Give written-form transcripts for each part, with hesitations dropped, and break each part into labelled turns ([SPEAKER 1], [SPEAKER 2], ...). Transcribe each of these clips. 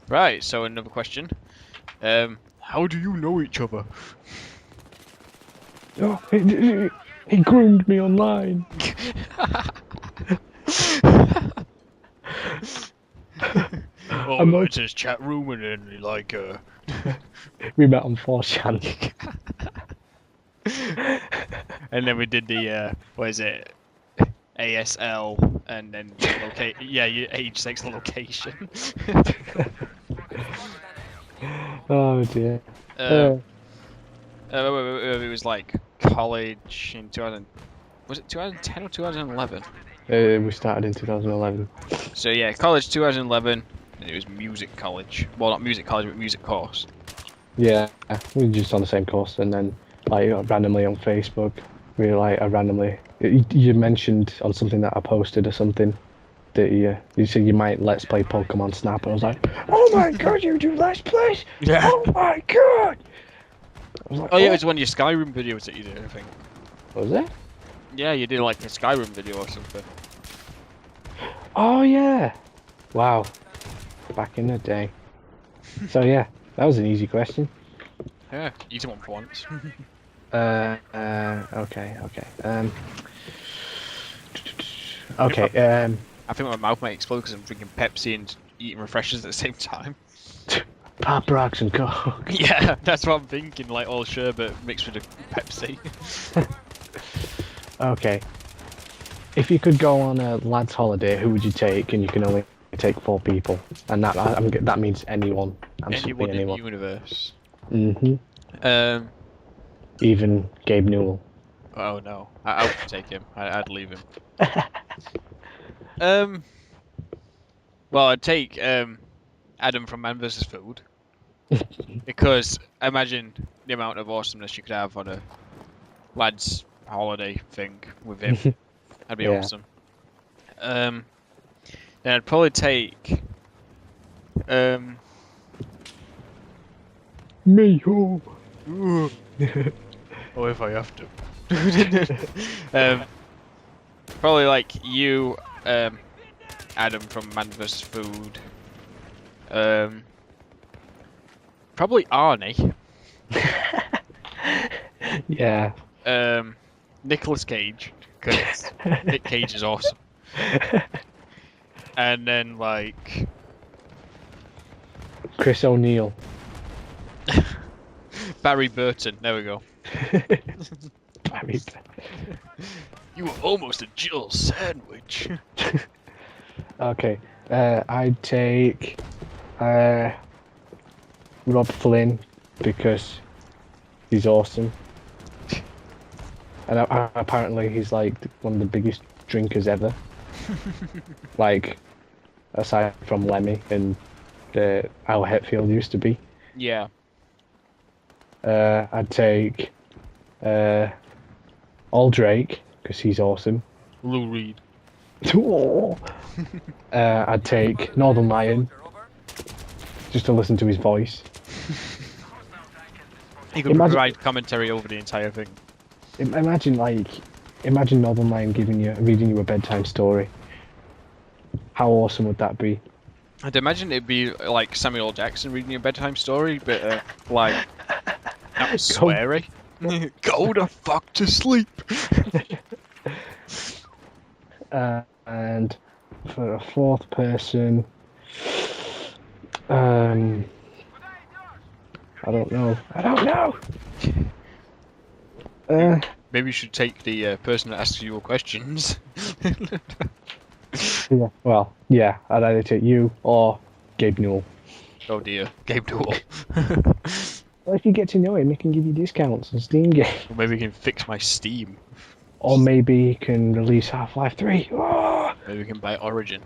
[SPEAKER 1] Right, so another question. How do you know each other?
[SPEAKER 2] Oh, he groomed me online.
[SPEAKER 1] Oh,
[SPEAKER 2] I'm
[SPEAKER 1] we
[SPEAKER 2] not...
[SPEAKER 1] went to his chat room and then
[SPEAKER 2] We met on 4chan.
[SPEAKER 1] and then we did the what is it? ASL and then locate. Yeah, your age, sex, and location.
[SPEAKER 2] Oh dear.
[SPEAKER 1] um, it was like college in 2000. Was it 2010 or 2011?
[SPEAKER 2] We started in 2011.
[SPEAKER 1] So yeah, college 2011. And it was music college. Well, not music college, but music course.
[SPEAKER 2] Yeah, we were just on the same course, and then like randomly on Facebook, I randomly you mentioned on something that I posted or something that you said you might let's play Pokemon Snap, and I was like, oh my god, you do let's plays!
[SPEAKER 1] Yeah.
[SPEAKER 2] Oh my god! I was like,
[SPEAKER 1] Oh yeah, it
[SPEAKER 2] oh,
[SPEAKER 1] was one of your Skyrim videos that you did, I think.
[SPEAKER 2] was it?
[SPEAKER 1] Yeah, you did like a Skyrim video or something.
[SPEAKER 2] Oh yeah! Wow, back in the day. So yeah, that was an easy question.
[SPEAKER 1] Yeah, easy one for once.
[SPEAKER 2] Okay. Okay.
[SPEAKER 1] I think my mouth might explode because I'm drinking Pepsi and eating refreshers at the same time.
[SPEAKER 2] Pop rocks and coke.
[SPEAKER 1] Yeah, that's what I'm thinking, like all sherbet mixed with a Pepsi.
[SPEAKER 2] Okay. If you could go on a lad's holiday, who would you take? And you can only take 4 people, and that means anyone. Absolutely
[SPEAKER 1] Anyone in the
[SPEAKER 2] anyone.
[SPEAKER 1] universe.
[SPEAKER 2] Mhm.
[SPEAKER 1] Um.
[SPEAKER 2] Even Gabe Newell.
[SPEAKER 1] Oh no, I wouldn't take him. I'd leave him. Um. Well, I'd take Adam from Man vs. Food because imagine the amount of awesomeness you could have on a lad's holiday thing with him. That'd be
[SPEAKER 2] Yeah.
[SPEAKER 1] awesome. Then I'd probably take
[SPEAKER 2] Me. Oh.
[SPEAKER 1] or if I have to. Probably like you, Adam from Man vs. Food. Probably Arnie.
[SPEAKER 2] Yeah.
[SPEAKER 1] Nicolas Cage, because Nick Cage is awesome. And then like
[SPEAKER 2] Chris O'Neill.
[SPEAKER 1] Barry Burton. There we go.
[SPEAKER 2] Barry.
[SPEAKER 1] You were almost a Jill sandwich.
[SPEAKER 2] Okay. I'd take Rob Flynn because he's awesome, and apparently he's like one of the biggest drinkers ever. Like, aside from Lemmy and Al Hetfield used to be.
[SPEAKER 1] Yeah.
[SPEAKER 2] I'd take Drake because he's awesome.
[SPEAKER 1] Lou Reed.
[SPEAKER 2] I'd take Northern Lion just to listen to his voice.
[SPEAKER 1] He could provide commentary over the entire thing.
[SPEAKER 2] Imagine Northern Lion reading you a bedtime story. How awesome would that be?
[SPEAKER 1] I'd imagine it'd be like Samuel L. Jackson reading a bedtime story, but like not sweary. Go the fuck to sleep.
[SPEAKER 2] And for a 4th person, I don't know.
[SPEAKER 1] Maybe you should take the person that asks you your questions.
[SPEAKER 2] Yeah. Well, yeah. I'd either take you or Gabe Newell.
[SPEAKER 1] Oh dear, Gabe Newell.
[SPEAKER 2] Well, if you get to know him, he can give you discounts on Steam games.
[SPEAKER 1] Or maybe we can fix my Steam.
[SPEAKER 2] Or maybe he can release Half-Life 3. Oh!
[SPEAKER 1] Maybe we can buy Origin.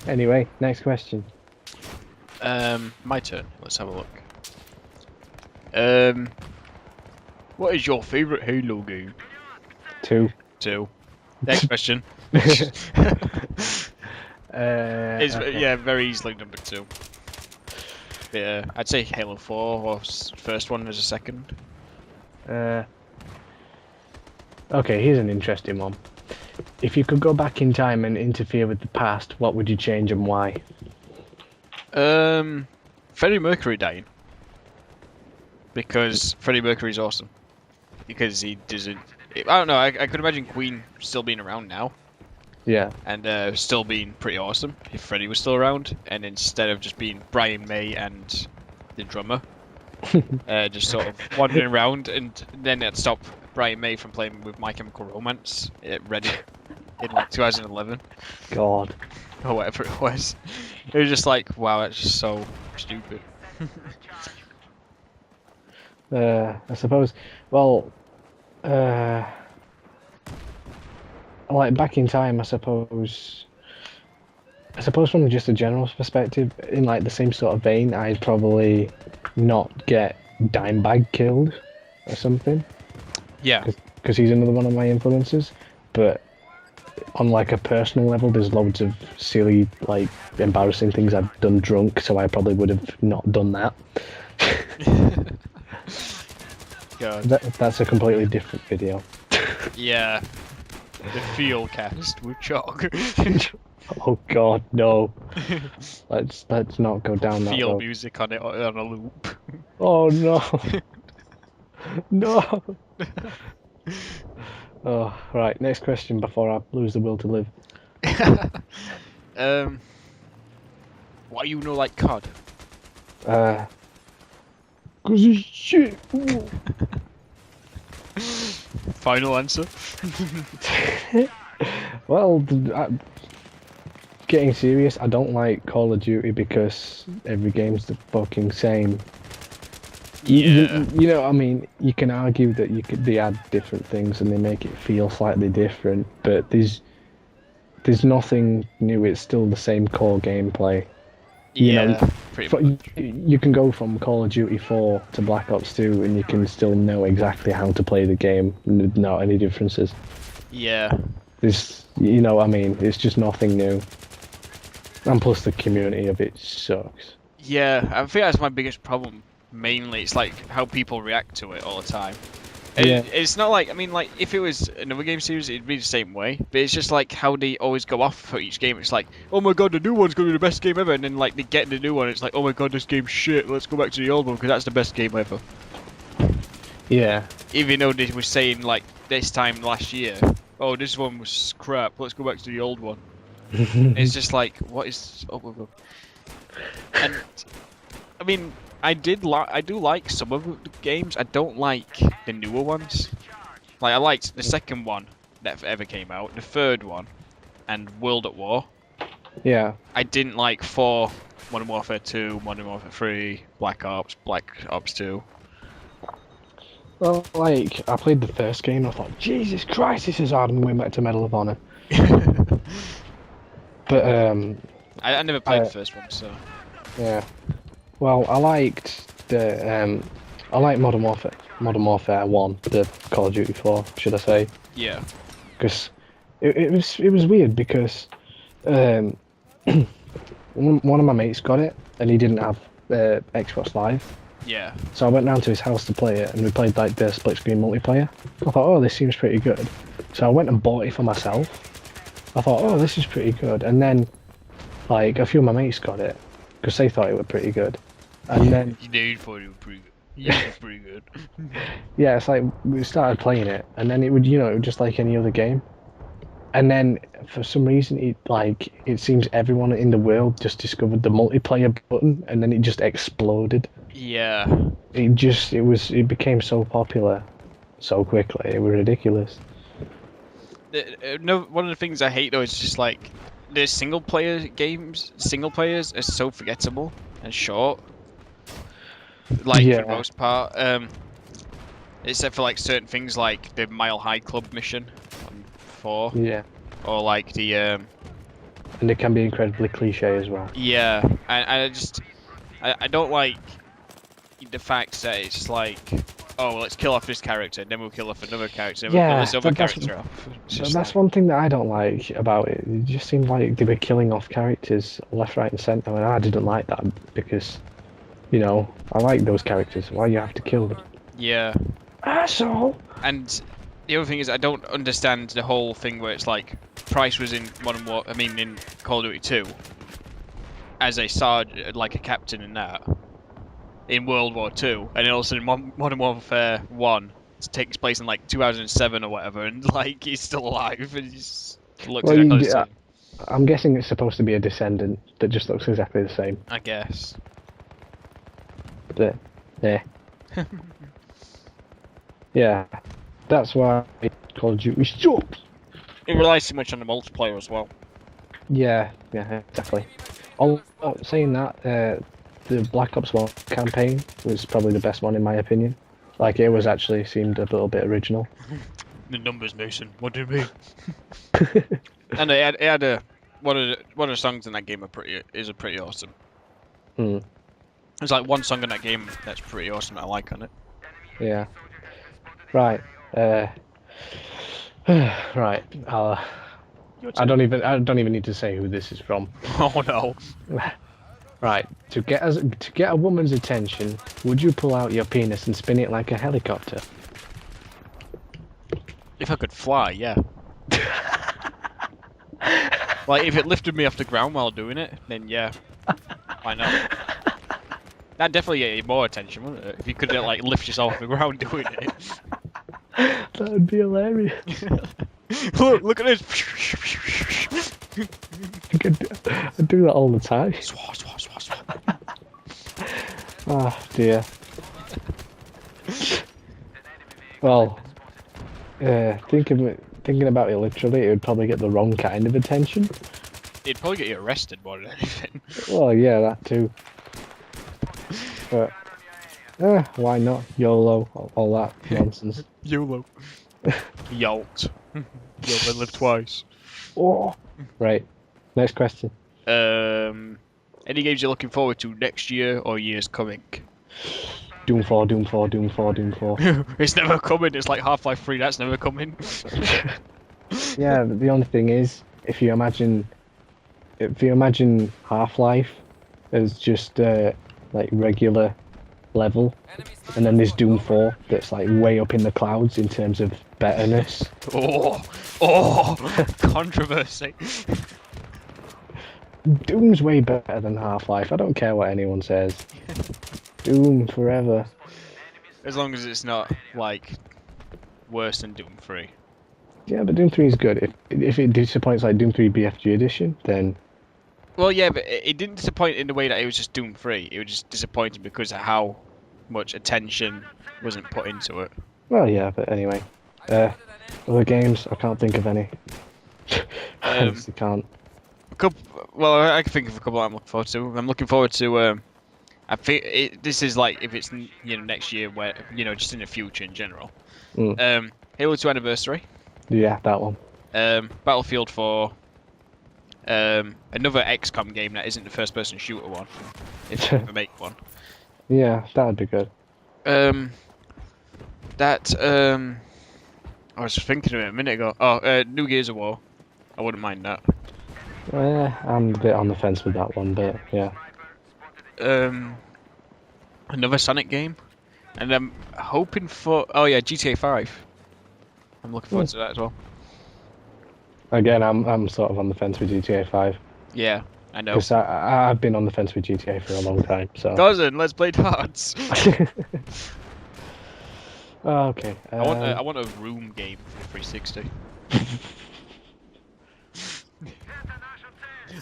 [SPEAKER 2] Anyway, next question.
[SPEAKER 1] My turn. Let's have a look. What is your favourite Halo game?
[SPEAKER 2] 2.
[SPEAKER 1] 2. Next question. Yeah, very easily number 2. Yeah, I'd say Halo 4 or first one as a second.
[SPEAKER 2] Okay, here's an interesting one. If you could go back in time and interfere with the past, what would you change and why?
[SPEAKER 1] Freddie Mercury dying because Freddie Mercury's awesome. Because he doesn't. I don't know. I could imagine Queen still being around now.
[SPEAKER 2] Yeah.
[SPEAKER 1] And still being pretty awesome if Freddie was still around, and instead of just being Brian May and the drummer, just sort of wandering around, and then it stopped Brian May from playing with My Chemical Romance at Reddit in like 2011
[SPEAKER 2] God.
[SPEAKER 1] or whatever it was. It was just like, wow, that's just so stupid.
[SPEAKER 2] I suppose. Well, like back in time, I suppose. From just a general perspective, in like the same sort of vein, I'd probably not get Dimebag killed or something.
[SPEAKER 1] Yeah.
[SPEAKER 2] Because he's another one of my influences. But on like a personal level, there's loads of silly, like embarrassing things I've done drunk, so I probably would have not done that.
[SPEAKER 1] God.
[SPEAKER 2] That's a completely different video.
[SPEAKER 1] Yeah. The Feel Cast with Chog.
[SPEAKER 2] Oh God, no! let's not go down that
[SPEAKER 1] Feel
[SPEAKER 2] road.
[SPEAKER 1] music on it on a loop.
[SPEAKER 2] Oh no! No! Oh, right. Next question before I lose the will to live.
[SPEAKER 1] Why you know like COD?
[SPEAKER 2] 'Cause it's shit.
[SPEAKER 1] Final answer.
[SPEAKER 2] Well, getting serious, I don't like Call of Duty because every game's the fucking same.
[SPEAKER 1] Yeah.
[SPEAKER 2] You know what I mean? You can argue that they add different things and they make it feel slightly different, but there's nothing new. It's still the same core gameplay. You know,
[SPEAKER 1] pretty much.
[SPEAKER 2] you can go from Call of Duty 4 to Black Ops 2 and you can still know exactly how to play the game, not any differences.
[SPEAKER 1] Yeah.
[SPEAKER 2] You know what I mean? It's just nothing new. And plus the community of it sucks.
[SPEAKER 1] Yeah, I think that's my biggest problem. Mainly, it's like how people react to it all the time. Yeah. It's not like, I mean, like, if it was another game series, it'd be the same way. But it's just like how they always go off for each game. It's like, oh my god, the new one's going to be the best game ever. And then, like, they get in the new one, it's like, oh my god, this game's shit. Let's go back to the old one because that's the best game ever.
[SPEAKER 2] Yeah.
[SPEAKER 1] Even though they were saying, like, this time last year, oh, this one was crap. Let's go back to the old one. It's just like, what is up with them? And, I mean, I do like some of the games. I don't like the newer ones. Like, I liked the second one that ever came out, the third one, and World at War.
[SPEAKER 2] Yeah.
[SPEAKER 1] I didn't like 4, Modern Warfare 2, Modern Warfare 3, Black Ops 2.
[SPEAKER 2] Well, like, I played the first game and I thought, Jesus Christ, this is hard, and went back to Medal of Honor. But,
[SPEAKER 1] I never played the first one, so...
[SPEAKER 2] Yeah. Well, I liked I like Modern Warfare 1, the Call of Duty 4, should I say.
[SPEAKER 1] Yeah.
[SPEAKER 2] Because it was weird because one of my mates got it and he didn't have Xbox Live.
[SPEAKER 1] Yeah.
[SPEAKER 2] So I went round to his house to play it and we played like the split screen multiplayer. I thought, oh, this seems pretty good. So I went and bought it for myself. I thought, oh, this is pretty good. And then like a few of my mates got it because they thought it was pretty good. And then
[SPEAKER 1] you thought it was pretty good. Yeah, it's pretty good.
[SPEAKER 2] Yeah, it's like we started playing it, and then it would just like any other game. And then for some reason, it seems everyone in the world just discovered the multiplayer button, and then it just exploded.
[SPEAKER 1] Yeah.
[SPEAKER 2] It became so popular so quickly. It was ridiculous.
[SPEAKER 1] One of the things I hate though is just like the single players are so forgettable and short. Like for the most part, except for like certain things like the Mile High Club mission on 4.
[SPEAKER 2] Yeah.
[SPEAKER 1] Or like the
[SPEAKER 2] And it can be incredibly cliche as well.
[SPEAKER 1] Yeah, and I don't like the fact that it's like, oh, well, let's kill off this character, and then we'll kill off another character, and we'll kill this other character off.
[SPEAKER 2] That's one thing that I don't like about it. It just seemed like they were killing off characters left, right, and centre, and I didn't like that because, you know, I like those characters. Why do you have to kill them?
[SPEAKER 1] Yeah.
[SPEAKER 2] Asshole!
[SPEAKER 1] And the other thing is, I don't understand the whole thing where it's like, Price was in in Call of Duty 2, as a sergeant, like a captain in that, in World War Two, and then all of a sudden Modern Warfare 1 takes place in like 2007 or whatever, and like he's still alive and he looks
[SPEAKER 2] Well,
[SPEAKER 1] exactly the same.
[SPEAKER 2] I'm guessing it's supposed to be a descendant that just looks exactly the same.
[SPEAKER 1] I guess.
[SPEAKER 2] But, yeah. Yeah. That's why Call of Duty sucks.
[SPEAKER 1] It relies too much on the multiplayer as well.
[SPEAKER 2] Yeah, exactly. Saying that, the Black Ops 1 campaign was probably the best one in my opinion. Like, it was actually seemed a little bit original.
[SPEAKER 1] The numbers, Mason. What do you mean? And it had a one of the songs in that game is pretty awesome.
[SPEAKER 2] Hmm.
[SPEAKER 1] There's like one song in that game that's pretty awesome that I like on it.
[SPEAKER 2] Yeah. Right. Right. I don't even need to say who this is from.
[SPEAKER 1] Oh no.
[SPEAKER 2] Right. To get a woman's attention, would you pull out your penis and spin it like a helicopter?
[SPEAKER 1] If I could fly, yeah. Like if it lifted me off the ground while doing it, then yeah. Why not? That'd definitely get you more attention, wouldn't it? If you could like lift yourself off the ground doing it.
[SPEAKER 2] That would be hilarious.
[SPEAKER 1] Look at this.
[SPEAKER 2] I do that all the time.
[SPEAKER 1] Swat, swat, swat, swat.
[SPEAKER 2] Oh dear. Well, thinking about it literally, it would probably get the wrong kind of attention.
[SPEAKER 1] It'd probably get you arrested more than anything.
[SPEAKER 2] Well, yeah, that too. But why not? YOLO, all that nonsense.
[SPEAKER 1] YOLO. Yolt. You only live twice.
[SPEAKER 2] Oh. Right. Next question.
[SPEAKER 1] Any games you're looking forward to next year or years coming?
[SPEAKER 2] Doom 4, Doom 4, Doom 4, Doom 4.
[SPEAKER 1] It's never coming. It's like Half-Life 3. That's never coming.
[SPEAKER 2] Yeah, but the only thing is, if you imagine Half-Life as just like regular level, and then there's Doom 4 that's like way up in the clouds in terms of betterness.
[SPEAKER 1] Oh, controversy.
[SPEAKER 2] Doom's way better than Half-Life. I don't care what anyone says. Doom forever.
[SPEAKER 1] As long as it's not like worse than Doom 3.
[SPEAKER 2] Yeah, but Doom 3 is good. If it disappoints like Doom 3 BFG edition, then
[SPEAKER 1] well, yeah, but it didn't disappoint in the way that it was just Doom 3. It was just disappointing because of how much attention wasn't put into it.
[SPEAKER 2] well, yeah. But anyway, other games I can't think of any. I honestly can't.
[SPEAKER 1] Well, I can think of a couple I'm looking forward to. I'm looking forward to. I think this is like if it's next year, where just in the future in general. Halo 2 Anniversary.
[SPEAKER 2] Yeah, that one.
[SPEAKER 1] Battlefield 4. Another XCOM game that isn't the first-person shooter one, if they ever make one.
[SPEAKER 2] Yeah, that would be good.
[SPEAKER 1] I was thinking of it a minute ago. Oh, New Gears of War. I wouldn't mind that.
[SPEAKER 2] I'm a bit on the fence with that one, but yeah.
[SPEAKER 1] Another Sonic game, and I'm hoping for GTA 5. I'm looking forward to that as well.
[SPEAKER 2] Again, I'm sort of on the fence with GTA 5.
[SPEAKER 1] Yeah, I know.
[SPEAKER 2] Because I've been on the fence with GTA for a long time, so.
[SPEAKER 1] Cousin, let's play darts.
[SPEAKER 2] Oh, okay.
[SPEAKER 1] I want a room game for 360.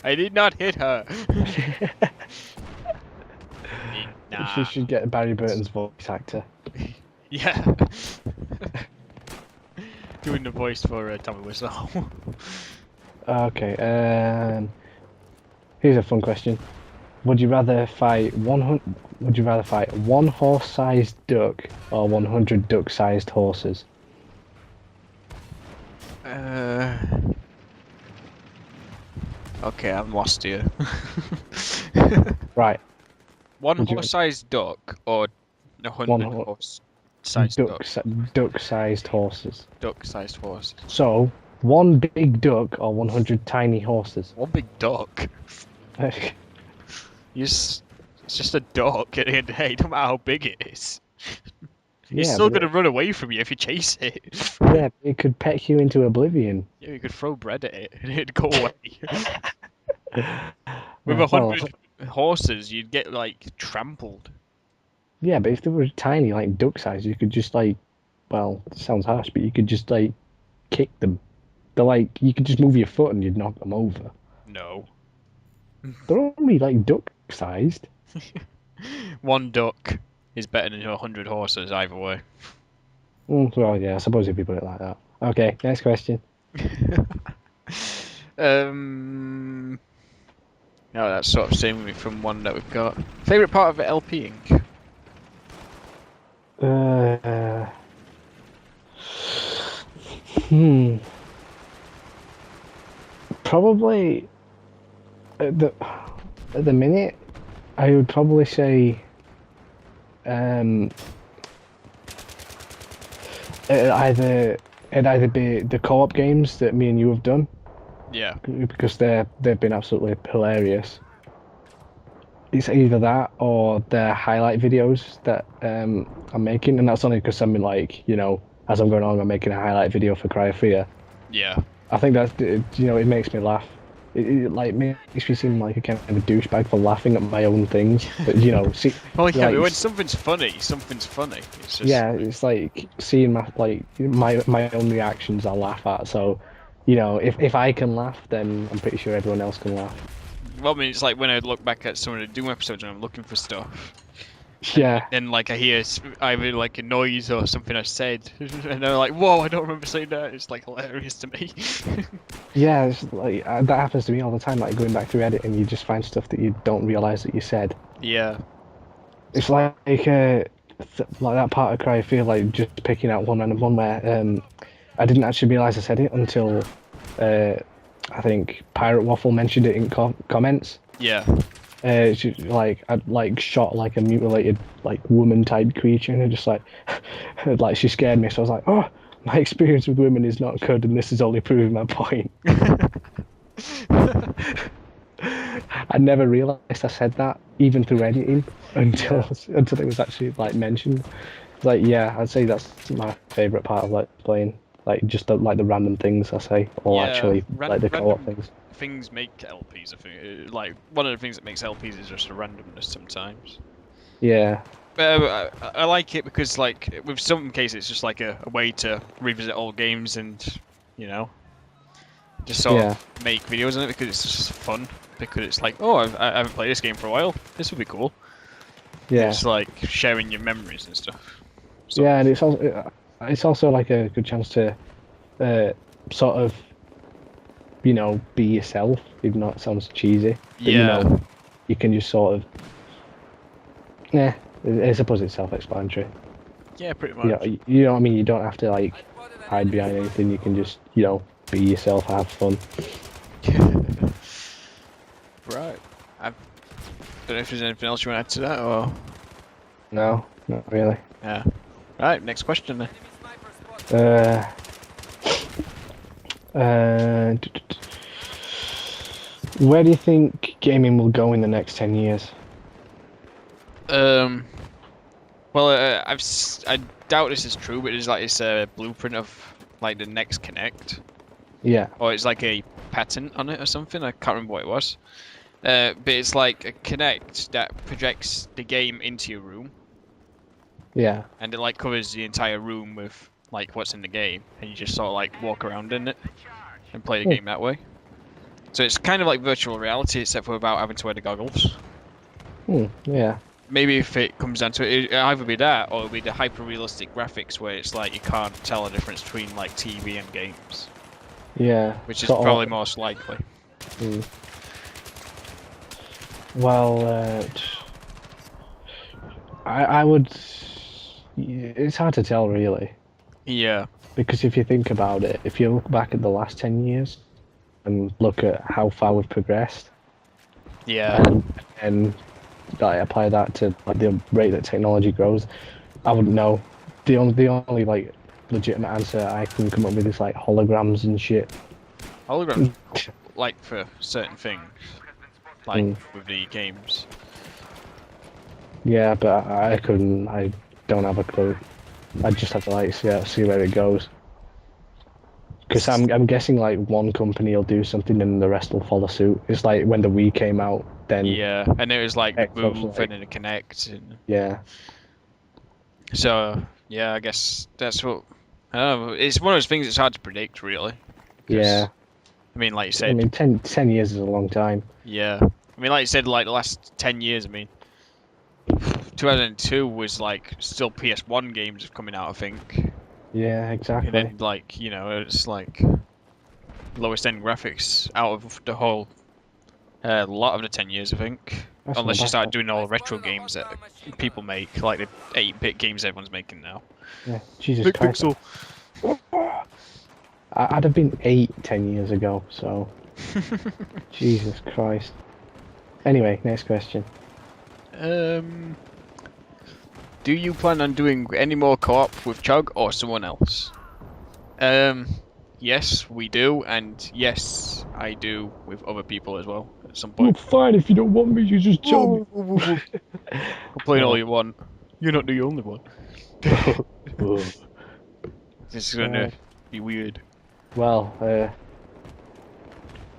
[SPEAKER 1] I did not hit her. Nah.
[SPEAKER 2] She should get Barry Burton's voice actor.
[SPEAKER 1] Yeah. Doing the voice for Tommy Wiseau.
[SPEAKER 2] Okay. Here's a fun question. Would you rather fight one horse-sized duck or 100 duck-sized horses?
[SPEAKER 1] Okay, I'm lost here.
[SPEAKER 2] Right.
[SPEAKER 1] One horse-sized duck or 100 horse-sized duck?
[SPEAKER 2] Duck-sized horses.
[SPEAKER 1] Duck-sized horse.
[SPEAKER 2] So, one big duck or 100 tiny horses?
[SPEAKER 1] One big duck? It's just a duck at the end of the day, no matter how big it is. It's still going to run away from you if you chase it.
[SPEAKER 2] Yeah, it could peck you into oblivion.
[SPEAKER 1] Yeah, you could throw bread at it and it'd go away. With horses, you'd get like trampled.
[SPEAKER 2] Yeah, but if they were tiny, like duck size, you could just like, well, it sounds harsh, but you could just like kick them. They're like you could just move your foot and you'd knock them over.
[SPEAKER 1] No.
[SPEAKER 2] They're only like duck sized.
[SPEAKER 1] One duck is better than 100 horses either way.
[SPEAKER 2] Well, yeah, I suppose if you put it like that. Okay, next question.
[SPEAKER 1] No, that's sort of same with me from one that we've got. Favorite part of LPing?
[SPEAKER 2] Uh, hmm. Probably at the minute, I would probably say um, it'd either be the co-op games that me and you have done
[SPEAKER 1] Yeah.
[SPEAKER 2] because they've been absolutely hilarious. It's either that or the highlight videos that I'm making, and that's only because I'm like, as I'm going on, I'm making a highlight video for Cry of Fear.
[SPEAKER 1] Yeah.
[SPEAKER 2] I think that's, it makes me laugh. It like makes me seem like a kind of a douchebag for laughing at my own things. But see,
[SPEAKER 1] Well, yeah,
[SPEAKER 2] like,
[SPEAKER 1] but when something's funny, something's funny. It's just
[SPEAKER 2] yeah, it's like seeing my own reactions I laugh at. So, if I can laugh, then I'm pretty sure everyone else can laugh.
[SPEAKER 1] well, I mean, it's like when I look back at some of the Doom episodes and I'm looking for stuff.
[SPEAKER 2] Yeah,
[SPEAKER 1] Then like I hear either like a noise or something I said, and they're like, "Whoa, I don't remember saying that." It's like hilarious to me.
[SPEAKER 2] yeah, it's like that happens to me all the time. Like going back through edit, and you just find stuff that you don't realize that you said.
[SPEAKER 1] Yeah.
[SPEAKER 2] It's like like that part of Cry of Fear, like just picking out one random one where I didn't actually realize I said it until I think Pirate Waffle mentioned it in comments.
[SPEAKER 1] Yeah.
[SPEAKER 2] I'd like shot like a mutilated like woman type creature, and it just like like she scared me. So I was like, oh, my experience with women is not good, and this is only proving my point. I never realized I said that even through editing until it was actually like mentioned. Like, yeah, I'd say that's my favorite part of like playing, like just the random things I say, or
[SPEAKER 1] Yeah,
[SPEAKER 2] actually like the co-op
[SPEAKER 1] random
[SPEAKER 2] things.
[SPEAKER 1] things make LPs. I think like one of the things that makes LPs is just the randomness sometimes.
[SPEAKER 2] Yeah,
[SPEAKER 1] But I like it because like with some cases it's just like a way to revisit old games and you know just sort of make videos on it because it's just fun. Because it's like, oh, I haven't played this game for a while. This would be cool.
[SPEAKER 2] yeah,
[SPEAKER 1] It's like sharing your memories and stuff.
[SPEAKER 2] yeah, and it's also like a good chance to sort of be yourself, even though it sounds cheesy. But,
[SPEAKER 1] Yeah.
[SPEAKER 2] you can just sort of I suppose it's self-explanatory.
[SPEAKER 1] Yeah, pretty
[SPEAKER 2] You
[SPEAKER 1] much.
[SPEAKER 2] know what I mean? You don't have to like hide behind anything. You can just be yourself, have fun.
[SPEAKER 1] Right. I don't know if there's anything else you want to add to that, or
[SPEAKER 2] No, not really.
[SPEAKER 1] yeah. Right. Next question then.
[SPEAKER 2] Uh, where do you think gaming will go in the next 10 years?
[SPEAKER 1] Well, I doubt this is true, but it's a blueprint of like the next Connect,
[SPEAKER 2] Yeah,
[SPEAKER 1] or it's like a patent on it or something. I can't remember what it was. But it's like a Connect that projects the game into your room,
[SPEAKER 2] yeah.
[SPEAKER 1] and it like covers the entire room with like what's in the game, and you just sort of like walk around in it and play the game that way. So it's kind of like virtual reality, except for without having to wear the goggles.
[SPEAKER 2] Yeah.
[SPEAKER 1] Maybe if it comes down to it, it'll either be that or it'll be the hyper-realistic graphics where it's like you can't tell the difference between like TV and games.
[SPEAKER 2] Yeah.
[SPEAKER 1] Which is probably most likely.
[SPEAKER 2] Well, I would. It's hard to tell, really,
[SPEAKER 1] Yeah.
[SPEAKER 2] because if you think about it, if you look back at the last 10 years and look at how far we've progressed,
[SPEAKER 1] Yeah.
[SPEAKER 2] and like, apply that to like the rate that technology grows, I wouldn't know. The only like legitimate answer I can come up with is like holograms and shit.
[SPEAKER 1] Holograms, like for certain things, like with the games.
[SPEAKER 2] Yeah, but I couldn't. I don't have a clue. I just have to like see where it goes. Because I'm guessing like one company will do something and the rest will follow suit. It's like when the Wii came out, then
[SPEAKER 1] Yeah, and it was like
[SPEAKER 2] Xbox
[SPEAKER 1] Move
[SPEAKER 2] like
[SPEAKER 1] and then a Connect, and
[SPEAKER 2] yeah,
[SPEAKER 1] so yeah, I guess that's what. I don't know. It's one of those things that's hard to predict, really,
[SPEAKER 2] yeah.
[SPEAKER 1] because I mean, like you
[SPEAKER 2] I
[SPEAKER 1] said,
[SPEAKER 2] mean, 10 years is a long time.
[SPEAKER 1] yeah. I mean, like you said, like the last 10 years. I mean, 2002 was like still PS1 games coming out, I think,
[SPEAKER 2] Yeah,
[SPEAKER 1] and
[SPEAKER 2] exactly.
[SPEAKER 1] then like it's like lowest end graphics out of the whole lot of the 10 years, I think.
[SPEAKER 2] That's not
[SPEAKER 1] Unless you start
[SPEAKER 2] bad.
[SPEAKER 1] doing all the retro games that people make, like the 8-bit games everyone's making now.
[SPEAKER 2] Yeah, Jesus
[SPEAKER 1] Big
[SPEAKER 2] Christ.
[SPEAKER 1] Pixel.
[SPEAKER 2] I'd have been 8 10 years ago, so Jesus Christ. Anyway, next question.
[SPEAKER 1] Um, do you plan on doing any more co-op with Chog or someone else? Yes, we do, and yes, I do with other people as well at some
[SPEAKER 2] Well,
[SPEAKER 1] point.
[SPEAKER 2] fine, if you don't want me, you just tell me.
[SPEAKER 1] Complain all you want. You're not the only one. This is gonna be weird.
[SPEAKER 2] Well,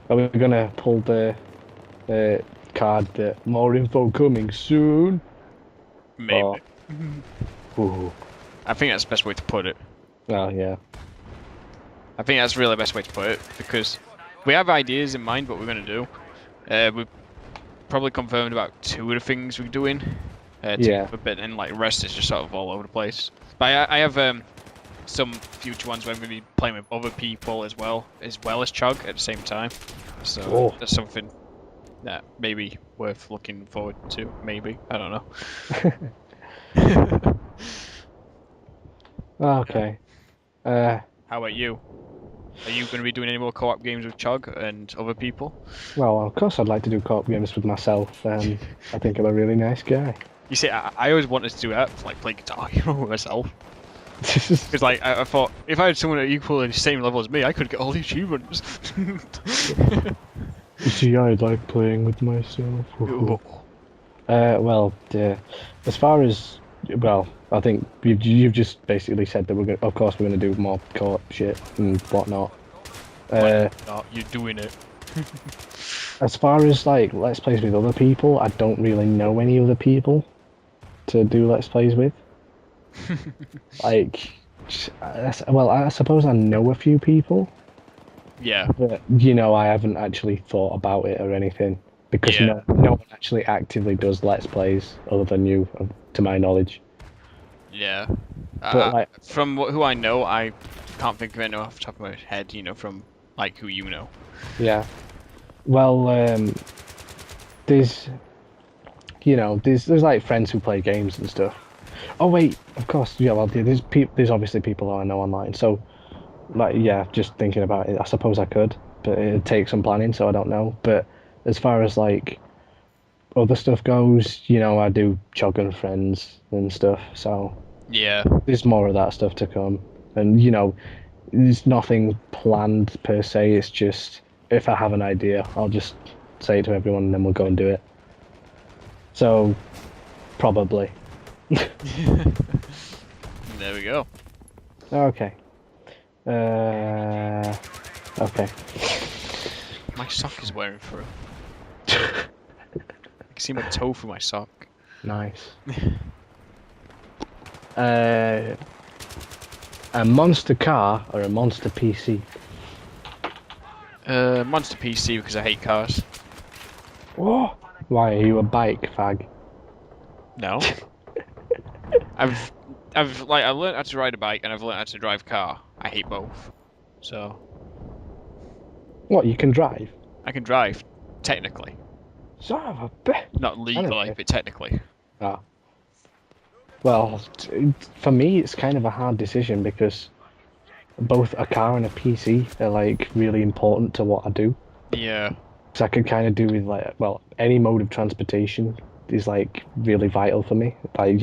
[SPEAKER 2] are we gonna pull the card that more info coming soon?
[SPEAKER 1] Maybe.
[SPEAKER 2] Ooh.
[SPEAKER 1] I think that's the best way to put it.
[SPEAKER 2] Oh, yeah.
[SPEAKER 1] I think that's really the best way to put it, because we have ideas in mind what we're going to do. We've probably confirmed about 2 of the things we're doing.
[SPEAKER 2] Yeah.
[SPEAKER 1] But then like the rest is just sort of all over the place. But I have some future ones where I'm going to be playing with other people as well as Chug at the same time. So that's something that may be worth looking forward to. Maybe, I don't know.
[SPEAKER 2] Okay.
[SPEAKER 1] How about you? Are you going to be doing any more co-op games with Chog and other people?
[SPEAKER 2] Well, of course I'd like to do co-op games with myself. I think I'm a really nice guy.
[SPEAKER 1] You see, I always wanted to do that, like play guitar, with myself. Because like I thought, if I had someone at equal the same level as me, I could get all the achievements.
[SPEAKER 2] You see, I like playing with myself. Well, as far as I think you've just basically said that of course we're gonna do more co-op shit and whatnot.
[SPEAKER 1] Why not? You're doing it.
[SPEAKER 2] As far as like let's plays with other people, I don't really know any other people to do let's plays with. Like, well, I suppose I know a few people.
[SPEAKER 1] Yeah.
[SPEAKER 2] But I haven't actually thought about it or anything because no one actually actively does let's plays other than you, to my knowledge.
[SPEAKER 1] Yeah.
[SPEAKER 2] But like,
[SPEAKER 1] from who I know, I can't think of anyone off the top of my head. From like who you know.
[SPEAKER 2] Yeah. Well, there's there's like friends who play games and stuff. Oh wait, of course, yeah. Well, there's obviously people who I know online. So, like, yeah, just thinking about it, I suppose I could, but it'd take some planning, so I don't know. But as far as like other stuff goes, I do Chog and Friends and stuff. So
[SPEAKER 1] yeah,
[SPEAKER 2] there's more of that stuff to come, and there's nothing planned per se. It's just if I have an idea, I'll just say it to everyone, and then we'll go and do it. So, probably.
[SPEAKER 1] There we go.
[SPEAKER 2] Okay. Okay.
[SPEAKER 1] My sock is wearing through. I can see my toe through my sock.
[SPEAKER 2] Nice. A monster car or a monster PC?
[SPEAKER 1] Monster PC because I hate cars.
[SPEAKER 2] Oh, why are you a bike fag?
[SPEAKER 1] No. I've learned how to ride a bike and I've learned how to drive a car. I hate both. So.
[SPEAKER 2] What, you can drive?
[SPEAKER 1] I can drive, technically.
[SPEAKER 2] Son of a bitch.
[SPEAKER 1] Not legally, but technically.
[SPEAKER 2] Ah. Well, for me, it's kind of a hard decision because both a car and a PC are like really important to what I do.
[SPEAKER 1] Yeah.
[SPEAKER 2] So I could kind of do with like, well, any mode of transportation is like really vital for me. Like,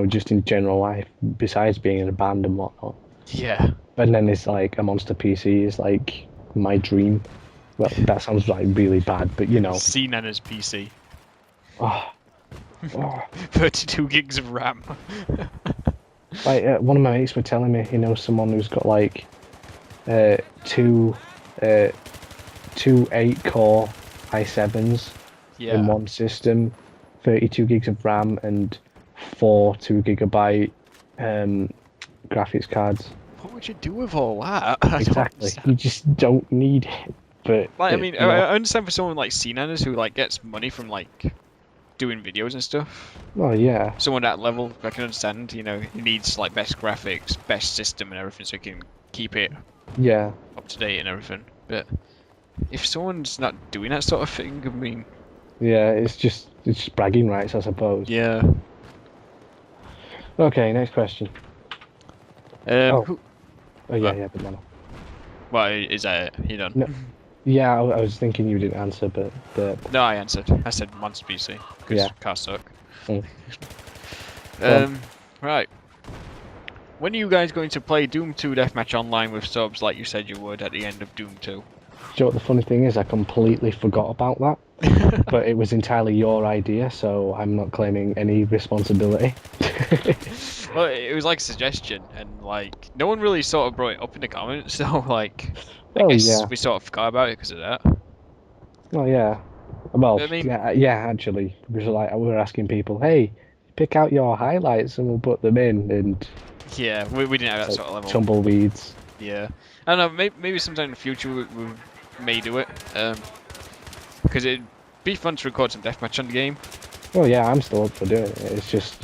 [SPEAKER 2] just in general life, besides being in a band and whatnot.
[SPEAKER 1] Yeah.
[SPEAKER 2] And then it's like a monster PC is like my dream. Well, that sounds like really bad, but
[SPEAKER 1] C Nana's PC.
[SPEAKER 2] Oh.
[SPEAKER 1] 32 gigs of RAM.
[SPEAKER 2] Like one of my mates were telling me he knows someone who's got like two 8-core i7s in
[SPEAKER 1] Yeah.
[SPEAKER 2] one system, 32 gigs of RAM, and four 2 GB graphics cards.
[SPEAKER 1] What would you do with all that? I don't
[SPEAKER 2] Exactly. You
[SPEAKER 1] understand.
[SPEAKER 2] just don't need it. But
[SPEAKER 1] Like, I
[SPEAKER 2] it,
[SPEAKER 1] mean,
[SPEAKER 2] you know,
[SPEAKER 1] I understand for someone like CNANers who like gets money from like doing videos and stuff.
[SPEAKER 2] well, yeah,
[SPEAKER 1] Someone at that level, I can understand. You know, he needs like best graphics, best system, and everything, so he can keep it
[SPEAKER 2] yeah,
[SPEAKER 1] up to date and everything. But if someone's not doing that sort of thing, I mean,
[SPEAKER 2] yeah. It's just bragging rights, I suppose.
[SPEAKER 1] yeah.
[SPEAKER 2] Okay, next question. Oh,
[SPEAKER 1] Who?
[SPEAKER 2] oh yeah, yeah, banana.
[SPEAKER 1] Well, is that it? You done?
[SPEAKER 2] No, yeah, I was thinking you didn't answer, but
[SPEAKER 1] No, I answered. I said Monster PC because
[SPEAKER 2] yeah.
[SPEAKER 1] cars suck.
[SPEAKER 2] Mm. Go on.
[SPEAKER 1] Right. When are you guys going to play Doom 2 Deathmatch Online with subs like you said you would at the end of Doom 2?
[SPEAKER 2] Do you know what the funny thing is? I completely forgot about that. But it was entirely your idea, so I'm not claiming any responsibility.
[SPEAKER 1] Well, it was like a suggestion, and like no one really sort of brought it up in the comments, so like I
[SPEAKER 2] Oh
[SPEAKER 1] guess
[SPEAKER 2] yeah,
[SPEAKER 1] we sort of forgot about it because of that.
[SPEAKER 2] oh yeah. Well,
[SPEAKER 1] I mean,
[SPEAKER 2] yeah, yeah. Actually, because like we were asking people, hey, pick out your highlights and we'll put them in, and
[SPEAKER 1] yeah, we didn't have that
[SPEAKER 2] like
[SPEAKER 1] sort of level.
[SPEAKER 2] tumbleweeds.
[SPEAKER 1] Yeah, I don't know. Maybe sometime in the future we may do it, because it'd be fun to record some deathmatch on the game.
[SPEAKER 2] Well, yeah, I'm still up for doing it. It's just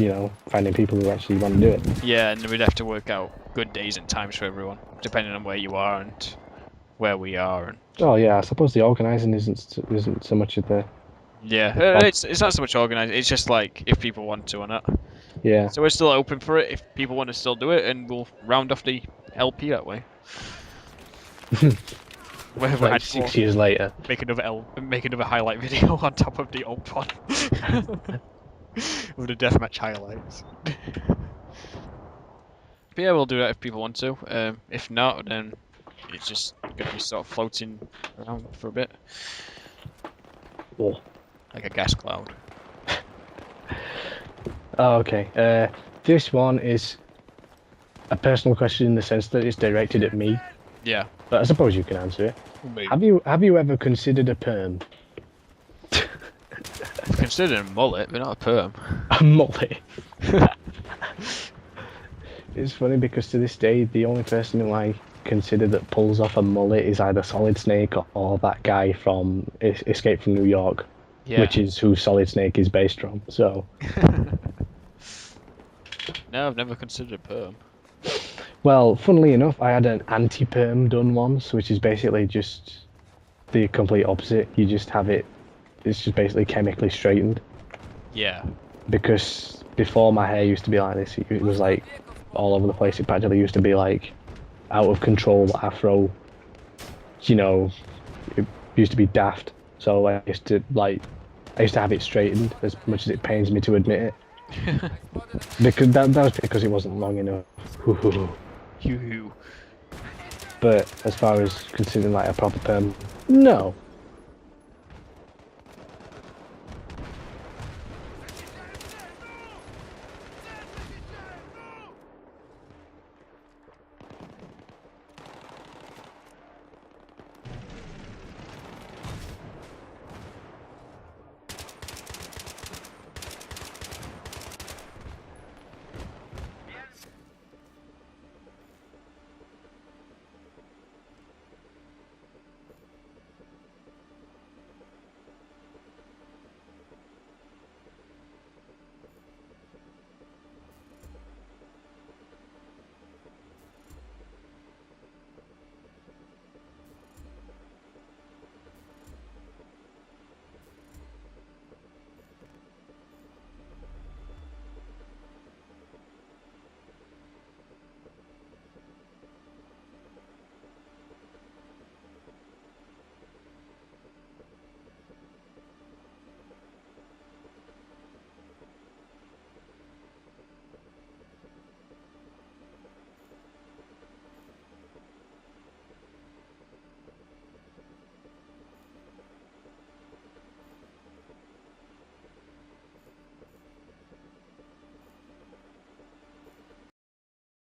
[SPEAKER 2] finding people who actually want to do it.
[SPEAKER 1] Yeah, and we'd have to work out good days and times for everyone, depending on where you are and where we are. And
[SPEAKER 2] Oh yeah, I suppose the organising isn't so much of the
[SPEAKER 1] yeah,
[SPEAKER 2] problem.
[SPEAKER 1] it's not so much organized. It's just like if people want to or not.
[SPEAKER 2] Yeah.
[SPEAKER 1] So we're still open for it if people want to still do it, and we'll round off the LP that way. We'll
[SPEAKER 2] Like
[SPEAKER 1] add more,
[SPEAKER 2] 6 years later.
[SPEAKER 1] make another highlight video on top of the old one with the deathmatch highlights. But yeah, we'll do that if people want to. If not, then it's just gonna be sort of floating around for a bit,
[SPEAKER 2] Oh.
[SPEAKER 1] like a gas cloud.
[SPEAKER 2] Oh, okay. This one is a personal question in the sense that it's directed at me,
[SPEAKER 1] Yeah.
[SPEAKER 2] but I suppose you can answer it.
[SPEAKER 1] Maybe.
[SPEAKER 2] Have you ever considered a perm?
[SPEAKER 1] I've considered a mullet, but not a perm.
[SPEAKER 2] A mullet? It's funny because to this day, the only person who I consider that pulls off a mullet is either Solid Snake or that guy from Escape from New York,
[SPEAKER 1] Yeah.
[SPEAKER 2] which is who Solid Snake is based from. So,
[SPEAKER 1] No, I've never considered a perm.
[SPEAKER 2] well, funnily enough, I had an anti-perm done once, which is basically just the complete opposite. You just have it, it's just basically chemically straightened.
[SPEAKER 1] Yeah.
[SPEAKER 2] Because before my hair used to be like this, it was like all over the place. It practically used to be like out of control afro. It used to be daft. So I used to have it straightened, as much as it pains me to admit it. Because that was because it wasn't long enough.
[SPEAKER 1] Hoo-hoo.
[SPEAKER 2] But as far as considering like a proper perm, no.